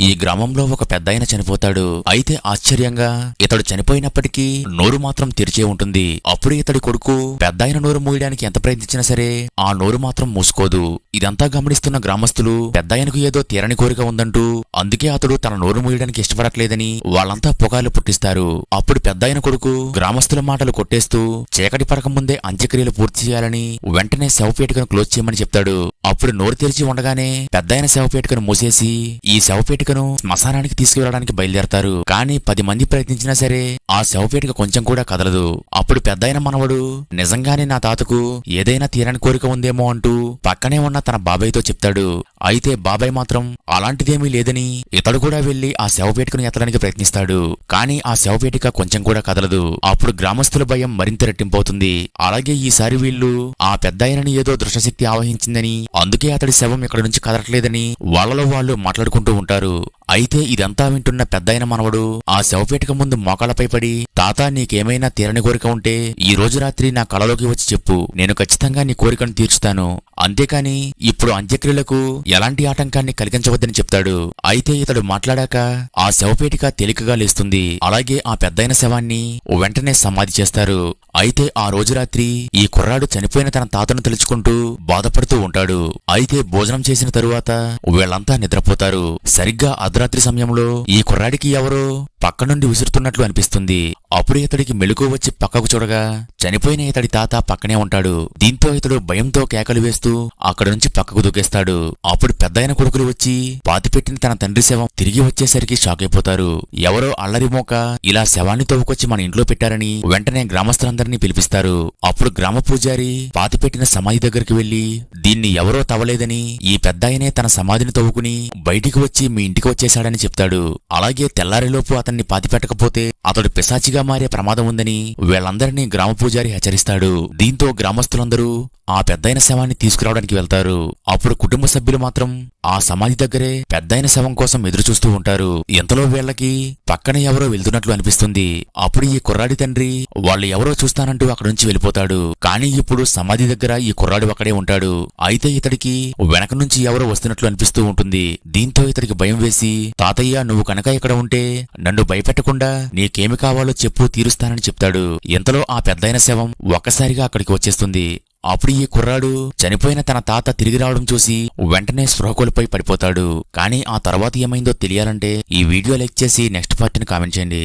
ఈ గ్రామంలో ఒక పెద్దాయన చనిపోతాడు. అయితే ఆశ్చర్యంగా ఇతడు చనిపోయినప్పటికీ నోరు మాత్రం తెరిచే ఉంటుంది. అప్పుడు ఇతడి కొడుకు పెద్దాయన నోరు మూయడానికి ఎంత ప్రయత్నించినా సరే ఆ నోరు మాత్రం మూసుకోదు. ఇదంతా గమనిస్తున్న గ్రామస్తులు పెద్దాయనకు ఏదో తీరని కోరిక ఉందంటూ, అందుకే అతడు తన నోరు మూయడానికి ఇష్టపడట్లేదని వాళ్ళంతా పుకార్లు పుట్టిస్తారు. అప్పుడు పెద్దాయన కొడుకు గ్రామస్తుల మాటలు కొట్టేస్తూ చీకటి పడకముందే అంత్యక్రియలు పూర్తి చేయాలని వెంటనే శవపేటికను క్లోజ్ చేయమని చెప్తాడు. అప్పుడు నోరు తెరిచి ఉండగానే పెద్దాయన శవపేటికను మూసేసి ఈ శవపేటికను శ్మశానానికి తీసుకువెళ్ళడానికి బయలుదేరతారు. కానీ 10 మంది ప్రయత్నించినా సరే ఆ శవపేటిక కొంచెం కూడా కదలదు. అప్పుడు పెద్దాయన మనవడు నిజంగానే నా తాతకు ఏదైనా తీరని కోరిక ఉందేమో అంటూ పక్కనే ఉన్న తన బాబాయ్తో చెప్తాడు. అయితే బాబాయ్ మాత్రం అలాంటిదేమీ లేదని ఇతడు కూడా వెళ్లి ఆ శవపేటికను ఎత్తడానికి ప్రయత్నిస్తాడు. కానీ ఆ శవపేటిక కొంచెం కూడా కదలదు. అప్పుడు గ్రామస్తుల భయం మరింత రెట్టింపవుతుంది. అలాగే ఈసారి వీళ్లు ఆ పెద్దాయనని ఏదో దృష్టశక్తి ఆవహించిందని, అందుకే అతడి శవం ఇక్కడి నుంచి కదలట్లేదని వాళ్ళలో వాళ్ళు మాట్లాడుకుంటూ ఉంటారు. అయితే ఇదంతా వింటున్న పెద్దాయన మనవడు ఆ శవపేటిక ముందు మోకాళ్ళపై పడి, తాత నీకేమైనా తీరని కోరిక ఉంటే ఈ రోజు రాత్రి నా కలలోకి వచ్చి చెప్పు, నేను ఖచ్చితంగా నీ కోరికను తీర్చుతాను. అంతేకాని ఇప్పుడు అంత్యక్రియలకు ఎలాంటి ఆటంకాన్ని కలిగించవద్దని చెప్తాడు. అయితే ఇతడు మాట్లాడాక ఆ శవపేటిక తేలికగా లేస్తుంది. అలాగే ఆ పెద్దాయన శవాన్ని వెంటనే సమాధి చేస్తారు. అయితే ఆ రోజు రాత్రి ఈ కుర్రాడు చనిపోయిన తన తాతను తలుచుకుంటూ బాధపడుతూ ఉంటాడు. అయితే భోజనం చేసిన తరువాత వీళ్లంతా నిద్రపోతారు. సరిగ్గా అర్ధరాత్రి సమయంలో ఈ కుర్రాడికి ఎవరో పక్క నుండి విసురుతున్నట్లు అనిపిస్తుంది. అప్పుడు ఇతడికి మెలకువ వచ్చి పక్కకు చూడగా చనిపోయిన ఇతడి తాత పక్కనే ఉంటాడు. దీంతో ఇతడు భయంతో కేకలు వేస్తూ అక్కడి నుంచి పక్కకు దూకేస్తాడు. అప్పుడు పెద్దాయన కొడుకులు వచ్చి పాతిపెట్టిన తన తండ్రి శవం తిరిగి వచ్చేసరికి షాక్ అయిపోతారు. ఎవరో అల్లరి మోక ఇలా శవాన్ని తవ్వుకొచ్చి మన ఇంట్లో పెట్టారని వెంటనే గ్రామస్తులందరినీ పిలిపిస్తారు. అప్పుడు గ్రామ పూజారి పాతిపెట్టిన సమాధి దగ్గరికి వెళ్లి దీన్ని ఎవరో తవ్వలేదని, ఈ పెద్దాయనే తన సమాధిని తవ్వుకుని బయటికి వచ్చి మీ ఇంటికి వచ్చేశాడని చెప్తాడు. అలాగే తెల్లారిలోపు అతన్ని పాతిపెట్టకపోతే అతడు పిశాచిగా మారే ప్రమాదం ఉందని వీళ్ళందరినీ గ్రామ పూజారి హెచ్చరిస్తాడు. దీంతో గ్రామస్తులందరూ ఆ పెద్దాయన శవాన్ని తీసుకురావడానికి వెళ్తారు. అప్పుడు కుటుంబ సభ్యులు మాత్రం ఆ సమాధి దగ్గరే పెద్దాయన శవం కోసం ఎదురుచూస్తూ ఉంటారు. ఇంతలో వీళ్లకి పక్కన ఎవరో వెళ్తున్నట్లు అనిపిస్తుంది. అప్పుడు ఈ కుర్రాడి తండ్రి వాళ్ళు ఎవరో చూస్తానంటూ అక్కడి నుంచి వెళ్ళిపోతాడు. కానీ ఇప్పుడు సమాధి దగ్గర ఈ కుర్రాడు అక్కడే ఉంటాడు. అయితే ఇతడికి వెనక నుంచి ఎవరో వస్తున్నట్లు అనిపిస్తూ ఉంటుంది. దీంతో ఇతడికి భయం వేసి, తాతయ్య నువ్వు కనుక ఇక్కడ ఉంటే నన్ను భయపెట్టకుండా నీకేమి కావాలో చెప్పు, తీరుస్తానని చెప్తాడు. ఇంతలో ఆ పెద్దాయన శవం ఒక్కసారిగా అక్కడికి వచ్చేస్తుంది. అప్పుడు ఈ కుర్రాడు చనిపోయిన తన తాత తిరిగి రావడం చూసి వెంటనే స్పృహ కోల్పోయి పడిపోతాడు. కానీ ఆ తర్వాత ఏమైందో తెలియాలంటే ఈ వీడియో లైక్ చేసి నెక్స్ట్ పార్ట్ని కామెంట్ చేయండి.